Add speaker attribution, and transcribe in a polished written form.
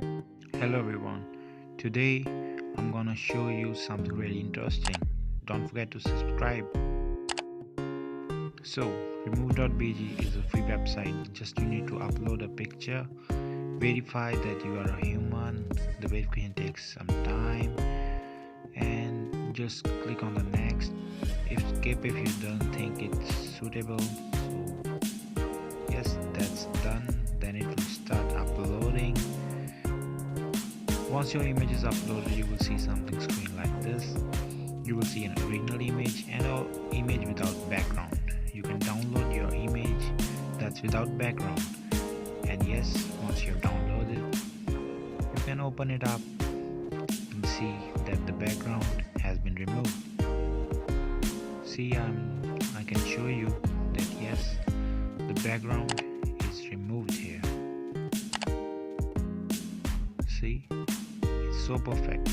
Speaker 1: Hello everyone. Today I'm gonna show you something really interesting. Don't forget to subscribe. So remove.bg is a free website. Just you need to upload a picture, verify that you are a human. The verification takes some time and just click on the next. Skip if you don't think it's suitable. So yes, that's done. Then it will start uploading. Once your image is uploaded, you will see something screen like this. You will see an original image and an image without background. You can download your image that's without background. And yes, once you've downloaded, you can open it up and see that the background has been removed. See, I can show you that yes, the background is removed here. See? So perfect.